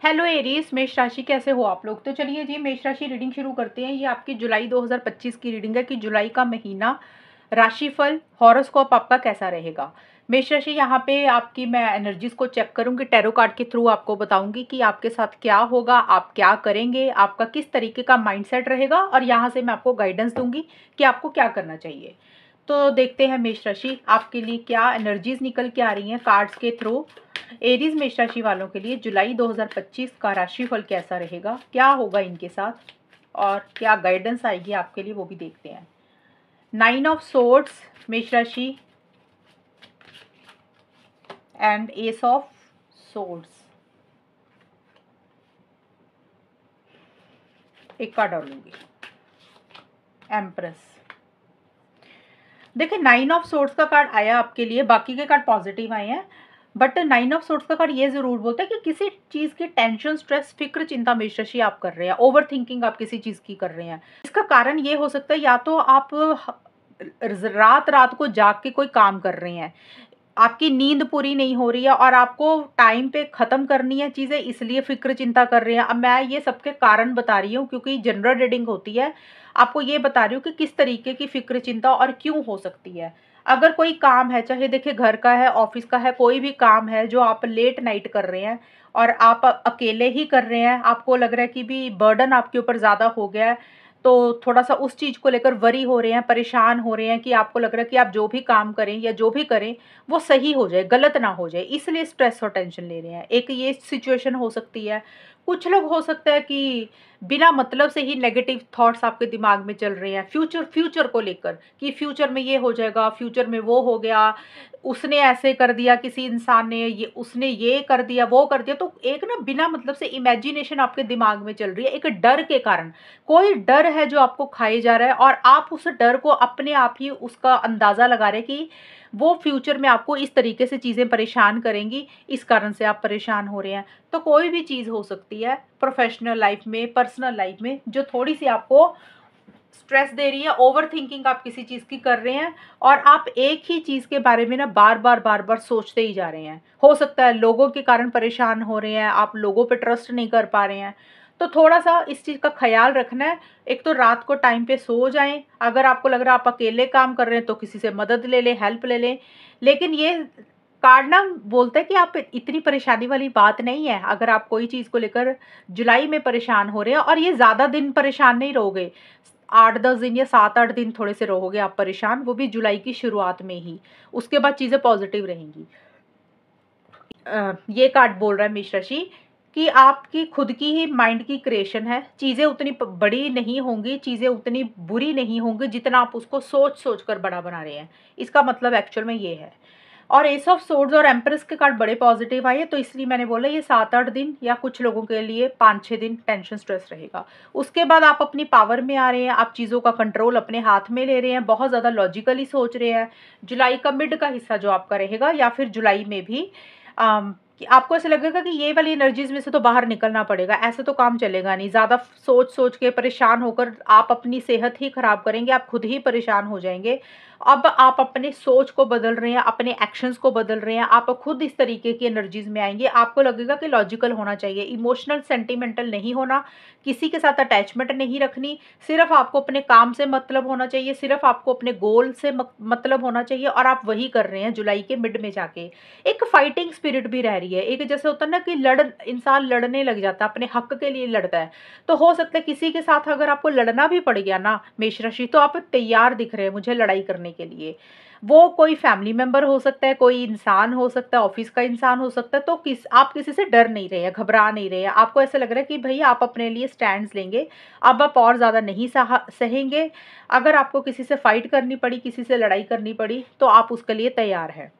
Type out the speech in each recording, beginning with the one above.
Hello Aries, मेष राशि कैसे हो आप लोग। तो चलिए जी मेष राशि रीडिंग शुरू करते हैं। ये आपकी जुलाई 2025 की रीडिंग है कि जुलाई का महीना राशिफल हॉरोस्कोप आपका कैसा रहेगा। मेष राशि, यहाँ पे आपकी मैं एनर्जीज को चेक करूंगी, टैरो कार्ड के थ्रू आपको बताऊंगी कि आपके साथ क्या होगा, आप क्या करेंगे, आपका किस तरीके का माइंडसेट रहेगा, और यहाँ से मैं आपको गाइडेंस दूंगी कि आपको क्या करना चाहिए। तो देखते हैं मेष राशि आपके लिए क्या एनर्जीज निकल के आ रही हैं कार्ड्स के थ्रू। एरीज मेष राशि वालों के लिए जुलाई 2025 का राशिफल कैसा रहेगा, क्या होगा इनके साथ और क्या गाइडेंस आएगी आपके लिए, वो भी देखते हैं। 9 ऑफ सोर्ड्स मेष राशि एंड एस ऑफ सोर्ड्स। एक कार्ड और लूंगी, एम्प्रेस। देखिए 9 ऑफ सोर्ड्स का कार्ड आया आपके लिए, बाकी के कार्ड पॉजिटिव आए हैं, बट 9 ऑफ सोर्ड्स का कार्ड ये जरूर बोलता है कि किसी चीज की टेंशन, स्ट्रेस, फिक्र, चिंता मेष राशि आप कर रहे हैं, ओवर थिंकिंग आप किसी चीज की कर रहे हैं। इसका कारण ये हो सकता है या तो आप रात रात को जाग के कोई काम कर रहे हैं, आपकी नींद पूरी नहीं हो रही है और आपको टाइम पे ख़त्म करनी है चीज़ें, इसलिए फ़िक्र चिंता कर रहे हैं। अब मैं ये सबके कारण बता रही हूँ क्योंकि जनरल रीडिंग होती है, आपको ये बता रही हूँ कि किस तरीके की फ़िक्र चिंता और क्यों हो सकती है। अगर कोई काम है, चाहे देखिए घर का है, ऑफिस का है, कोई भी काम है जो आप लेट नाइट कर रहे हैं और आप अकेले ही कर रहे हैं, आपको लग रहा है कि भी बर्डन आपके ऊपर ज़्यादा हो गया है, तो थोड़ा सा उस चीज़ को लेकर वरी हो रहे हैं, परेशान हो रहे हैं कि आपको लग रहा है कि आप जो भी काम करें या जो भी करें वो सही हो जाए, गलत ना हो जाए, इसलिए स्ट्रेस और टेंशन ले रहे हैं। एक ये सिचुएशन हो सकती है। कुछ लोग हो सकता है कि बिना मतलब से ही नेगेटिव थॉट्स आपके दिमाग में चल रहे हैं, फ्यूचर फ्यूचर को लेकर कि फ्यूचर में ये हो जाएगा, फ्यूचर में वो हो गया, उसने ऐसे कर दिया, किसी इंसान ने ये, उसने ये कर दिया, वो कर दिया। तो एक ना बिना मतलब से इमेजिनेशन आपके दिमाग में चल रही है, एक डर के कारण। कोई डर है जो आपको खाए जा रहा है और आप उस डर को अपने आप ही उसका अंदाज़ा लगा रहे हैं कि वो फ्यूचर में आपको इस तरीके से चीज़ें परेशान करेंगी, इस कारण से आप परेशान हो रहे हैं। तो कोई भी चीज़ हो सकती है प्रोफेशनल लाइफ में, पर्सनल लाइफ में, जो थोड़ी सी आपको स्ट्रेस दे रही है, ओवर थिंकिंग आप किसी चीज़ की कर रहे हैं और आप एक ही चीज़ के बारे में ना बार बार सोचते ही जा रहे हैं। हो सकता है लोगों के कारण परेशान हो रहे हैं, आप लोगों पे ट्रस्ट नहीं कर पा रहे हैं। तो थोड़ा सा इस चीज़ का ख्याल रखना है। एक तो रात को टाइम पे सो जाएं, अगर आपको लग रहा है आप अकेले काम कर रहे हैं तो किसी से मदद ले लें, हेल्प ले लें। लेकिन ये कार्ड ना बोलता है कि आप इतनी परेशानी वाली बात नहीं है। अगर आप कोई चीज़ को लेकर जुलाई में परेशान हो रहे हैं और ये ज़्यादा दिन परेशान नहीं रहोगे, 8-10 दिन या 7-8 दिन थोड़े से रहोगे आप परेशान, वो भी जुलाई की शुरुआत में ही। उसके बाद चीज़ें पॉजिटिव रहेंगी। ये कार्ड बोल रहा है मेष राशि कि आपकी खुद की ही माइंड की क्रिएशन है, चीज़ें उतनी बड़ी नहीं होंगी, चीज़ें उतनी बुरी नहीं होंगी जितना आप उसको सोच सोच कर बड़ा बना रहे हैं। इसका मतलब एक्चुअल में ये है। और एस ऑफ सोर्ड्स और एम्प्रेस के कार्ड बड़े पॉजिटिव आए, तो इसलिए मैंने बोला ये 7-8 दिन या कुछ लोगों के लिए 5-6 दिन टेंशन स्ट्रेस रहेगा। उसके बाद आप अपनी पावर में आ रहे हैं, आप चीज़ों का कंट्रोल अपने हाथ में ले रहे हैं, बहुत ज़्यादा लॉजिकली सोच रहे हैं। जुलाई का मिड का हिस्सा जो आपका रहेगा या फिर जुलाई में भी कि आपको ऐसा लगेगा कि ये वाली एनर्जीज में से तो बाहर निकलना पड़ेगा, ऐसे तो काम चलेगा नहीं। ज़्यादा सोच सोच के परेशान होकर आप अपनी सेहत ही खराब करेंगे, आप खुद ही परेशान हो जाएंगे। अब आप अपने सोच को बदल रहे हैं, अपने एक्शंस को बदल रहे हैं, आप खुद इस तरीके की एनर्जीज में आएंगे। आपको लगेगा कि लॉजिकल होना चाहिए, इमोशनल सेंटिमेंटल नहीं होना, किसी के साथ अटैचमेंट नहीं रखनी, सिर्फ आपको अपने काम से मतलब होना चाहिए, सिर्फ आपको अपने गोल से मतलब होना चाहिए, और आप वही कर रहे हैं जुलाई के मिड में जाके। एक फाइटिंग स्पिरिट भी रह रही है, एक जैसे होता है ना कि इंसान लड़ने लग जाता है, अपने हक के लिए लड़ता है। तो हो सकता है किसी के साथ अगर आपको लड़ना भी पड़ गया ना मेष राशि, तो आप तैयार दिख रहे हैं मुझे लड़ाई करने के लिए। वो कोई फैमिली मेंबर हो सकता है, कोई इंसान हो सकता है, ऑफिस का इंसान हो सकता है। तो आप किसी से डर नहीं रहे हैं, घबरा नहीं रहे हैं, आपको ऐसा लग रहा है कि भाई आप अपने लिए स्टैंड्स लेंगे, अब आप और ज़्यादा नहीं सहेंगे। अगर आपको किसी से फाइट करनी पड़ी, किसी से लड़ाई करनी पड़ी, तो आप उसके लिए तैयार हैं।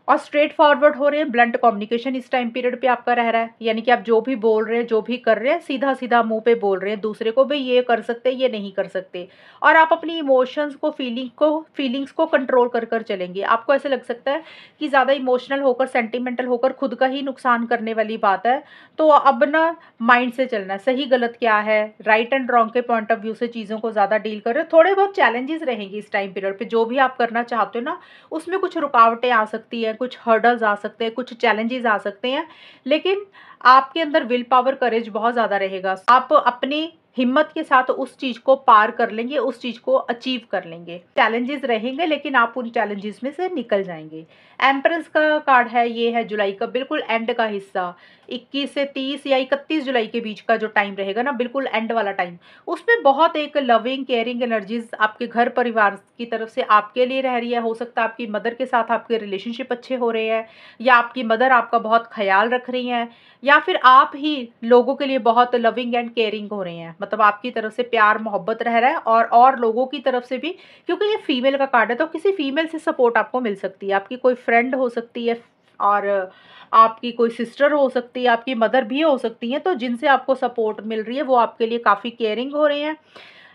और स्ट्रेट फॉरवर्ड हो रहे हैं, ब्लंट कम्युनिकेशन इस टाइम पीरियड पे आपका रह रहा है, यानी कि आप जो भी बोल रहे हैं, जो भी कर रहे हैं, सीधा सीधा मुंह पे बोल रहे हैं दूसरे को, भाई ये कर सकते, ये नहीं कर सकते। और आप अपनी इमोशंस को, फीलिंग्स को कंट्रोल कर कर चलेंगे। आपको ऐसे लग सकता है कि ज़्यादा इमोशनल होकर, सेंटिमेंटल होकर खुद का ही नुकसान करने वाली बात है। तो अब ना माइंड से चलना है, सही गलत क्या है, राइट एंड रॉन्ग के पॉइंट ऑफ व्यू से चीज़ों को ज़्यादा डील कर रहे हो। थोड़े बहुत चैलेंजेस रहेंगे इस टाइम पीरियड पे, जो भी आप करना चाहते हो ना उसमें कुछ रुकावटें आ सकती है, हैं, कुछ हर्डल्स आ सकते हैं, कुछ चैलेंजेस आ सकते हैं, लेकिन आपके अंदर विल पावर, करेज बहुत ज़्यादा रहेगा। आप अपनी हिम्मत के साथ उस चीज़ को पार कर लेंगे, उस चीज़ को अचीव कर लेंगे। चैलेंजेस रहेंगे लेकिन आप उन चैलेंजेस में से निकल जाएंगे। एम्प्रेस का कार्ड है, ये है जुलाई का बिल्कुल एंड का हिस्सा। 21 से 30 या 31 जुलाई के बीच का जो टाइम रहेगा ना, बिल्कुल एंड वाला टाइम, उसमें बहुत एक लविंग केयरिंग एनर्जीज आपके घर परिवार की तरफ से आपके लिए रह रही है। हो सकता है आपकी मदर के साथ आपके रिलेशनशिप अच्छे हो रहे हैं, या आपकी मदर आपका बहुत ख्याल रख रही हैं, या फिर आप ही लोगों के लिए बहुत लविंग एंड केयरिंग हो रहे हैं। मतलब आपकी तरफ से प्यार मोहब्बत रह रहा है, और लोगों की तरफ से भी, क्योंकि ये फीमेल का कार्ड है तो किसी फीमेल से सपोर्ट आपको मिल सकती है। आपकी कोई फ्रेंड हो सकती है, और आपकी कोई सिस्टर हो सकती है, आपकी मदर भी हो सकती हैं, तो जिनसे आपको सपोर्ट मिल रही है वो आपके लिए काफ़ी केयरिंग हो रहे हैं।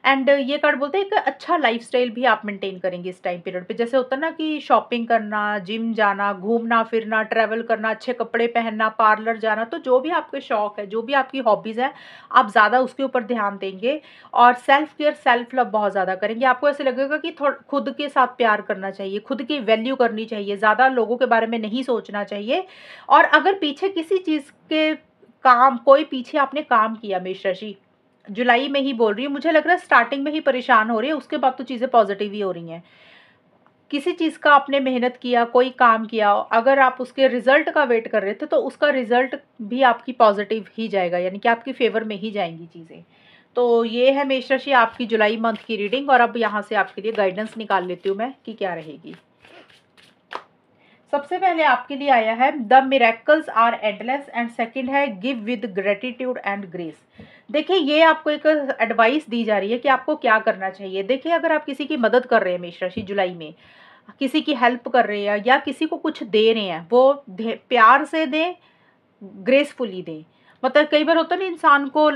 एंड ये कार्ड बोलते हैं एक अच्छा लाइफस्टाइल भी आप मेंटेन करेंगे इस टाइम पीरियड पे। जैसे होता है ना कि शॉपिंग करना, जिम जाना, घूमना फिरना, ट्रैवल करना, अच्छे कपड़े पहनना, पार्लर जाना, तो जो भी आपके शौक है, जो भी आपकी हॉबीज़ हैं, आप ज़्यादा उसके ऊपर ध्यान देंगे। और सेल्फ केयर, सेल्फ लव बहुत ज़्यादा करेंगे। आपको ऐसे लगेगा कि खुद के साथ प्यार करना चाहिए, खुद की वैल्यू करनी चाहिए, ज़्यादा लोगों के बारे में नहीं सोचना चाहिए। और अगर पीछे किसी चीज़ के काम, कोई पीछे आपने काम किया, मेष राशि, जुलाई में ही बोल रही हूँ, मुझे लग रहा है स्टार्टिंग में ही परेशान हो रही है, उसके बाद तो चीज़ें पॉजिटिव ही हो रही हैं। किसी चीज़ का आपने मेहनत किया, कोई काम किया, अगर आप उसके रिजल्ट का वेट कर रहे थे, तो उसका रिजल्ट भी आपकी पॉजिटिव ही जाएगा, यानी कि आपकी फेवर में ही जाएंगी चीज़ें। तो ये है मेष राशि आपकी जुलाई मंथ की रीडिंग। और अब यहाँ से आपके लिए गाइडेंस निकाल लेती हूँ मैं कि क्या रहेगी। सबसे पहले आपके लिए आया है the miracles are endless, and second है give with gratitude and grace. देखिए, ये आपको एक एडवाइस दी जा रही है कि आपको क्या करना चाहिए। देखिए, अगर आप किसी की मदद कर रहे हैं मेष राशि जुलाई में, किसी की हेल्प कर रहे हैं या किसी को कुछ दे रहे हैं, वो प्यार से दें, ग्रेसफुली दें। मतलब कई बार होता है ना, इंसान को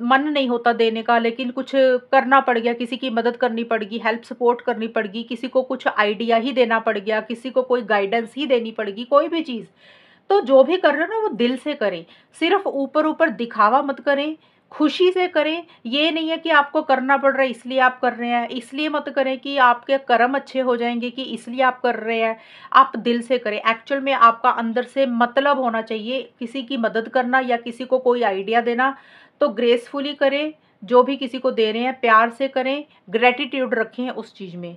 मन नहीं होता देने का, लेकिन कुछ करना पड़ गया, किसी की मदद करनी पड़गी, हेल्प सपोर्ट करनी पड़गी, किसी को कुछ आइडिया ही देना पड़ गया, किसी को कोई गाइडेंस ही देनी पड़गी, कोई भी चीज़। तो जो भी कर रहे हो ना, वो दिल से करें। सिर्फ ऊपर ऊपर दिखावा मत करें, खुशी से करें। ये नहीं है कि आपको करना पड़ रहा है इसलिए आप कर रहे हैं, इसलिए मत करें कि आपके कर्म अच्छे हो जाएंगे कि इसलिए आप कर रहे हैं। आप दिल से करें। एक्चुअल में आपका अंदर से मतलब होना चाहिए किसी की मदद करना या किसी को कोई आइडिया देना। तो ग्रेसफुली करें, जो भी किसी को दे रहे हैं प्यार से करें, ग्रेटिट्यूड रखें उस चीज़ में।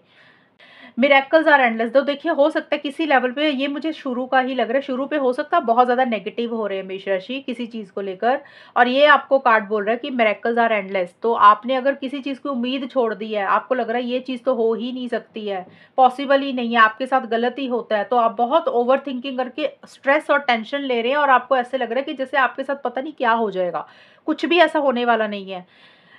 Miracles are endless. तो देखिए, हो सकता है किसी लेवल पे, ये मुझे शुरू का ही लग रहा है, शुरू पे हो सकता है बहुत ज़्यादा नेगेटिव हो रहे हैं मेष राशि किसी चीज़ को लेकर, और ये आपको कार्ड बोल रहा है कि मिरेकल्स आर एंडलेस। तो आपने अगर किसी चीज़ की उम्मीद छोड़ दी है, आपको लग रहा है ये चीज़ तो हो ही नहीं सकती है, पॉसिबल ही नहीं है, आपके साथ गलत ही होता है, तो आप बहुत ओवर थिंकिंग करके स्ट्रेस और टेंशन ले रहे हैं, और आपको ऐसे लग रहा है कि जैसे आपके साथ पता नहीं क्या हो जाएगा। कुछ भी ऐसा होने वाला नहीं है।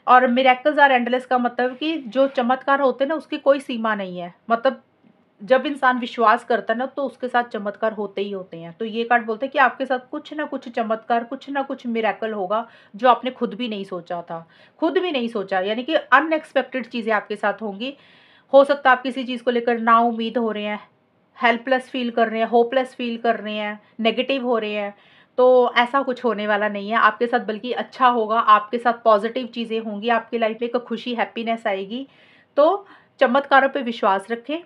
और मिरेकल्स आर एंडलेस का मतलब कि जो चमत्कार होते हैं ना, उसकी कोई सीमा नहीं है। मतलब जब इंसान विश्वास करता है ना, तो उसके साथ चमत्कार होते ही होते हैं। तो ये कार्ड बोलते हैं कि आपके साथ कुछ ना कुछ चमत्कार, कुछ ना कुछ मिरेकल होगा, जो आपने खुद भी नहीं सोचा था, खुद भी नहीं सोचा, यानी कि अनएक्सपेक्टेड चीज़ें आपके साथ होंगी। हो सकता है आप किसी चीज़ को लेकर ना उम्मीद हो रहे हैं, हेल्पलेस फील कर रहे हैं, होपलेस फील कर रहे हैं, नेगेटिव हो रहे हैं। तो ऐसा कुछ होने वाला नहीं है आपके साथ, बल्कि अच्छा होगा। आपके साथ पॉजिटिव चीज़ें होंगी, आपकी लाइफ में एक खुशी, हैप्पीनेस आएगी। तो चमत्कारों पे विश्वास रखें।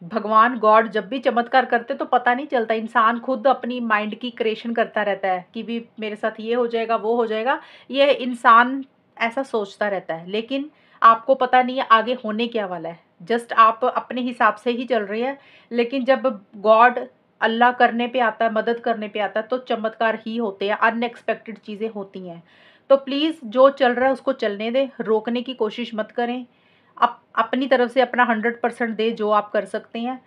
भगवान गॉड जब भी चमत्कार करते तो पता नहीं चलता, इंसान खुद अपनी माइंड की क्रिएशन करता रहता है कि भी मेरे साथ ये हो जाएगा, वो हो जाएगा। ये इंसान ऐसा सोचता रहता है, लेकिन आपको पता नहीं है आगे होने क्या वाला है। जस्ट आप अपने हिसाब से ही चल रही है, लेकिन जब गॉड, अल्लाह करने पे आता है, मदद करने पे आता है, तो चमत्कार ही होते हैं, अनएक्सपेक्टेड चीज़ें होती हैं। तो प्लीज़ जो चल रहा है उसको चलने दें, रोकने की कोशिश मत करें। अपनी तरफ से अपना 100% दें जो आप कर सकते हैं,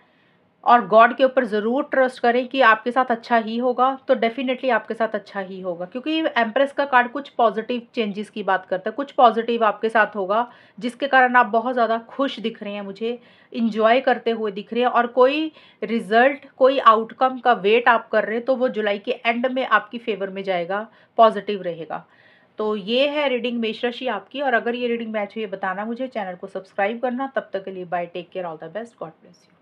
और गॉड के ऊपर ज़रूर ट्रस्ट करें कि आपके साथ अच्छा ही होगा। तो डेफ़िनेटली आपके साथ अच्छा ही होगा, क्योंकि एम्प्रेस का कार्ड कुछ पॉजिटिव चेंजेस की बात करता है, कुछ पॉजिटिव आपके साथ होगा, जिसके कारण आप बहुत ज़्यादा खुश दिख रहे हैं, मुझे इंजॉय करते हुए दिख रहे हैं। और कोई रिज़ल्ट, कोई आउटकम का वेट आप कर रहे हैं, तो वो जुलाई के एंड में आपकी फेवर में जाएगा, पॉजिटिव रहेगा। तो ये है रीडिंग मेष राशि आपकी। और अगर ये रीडिंग मैच हुई है बताना मुझे, चैनल को सब्सक्राइब करना। तब तक के लिए bye, take care, all the best, God bless you.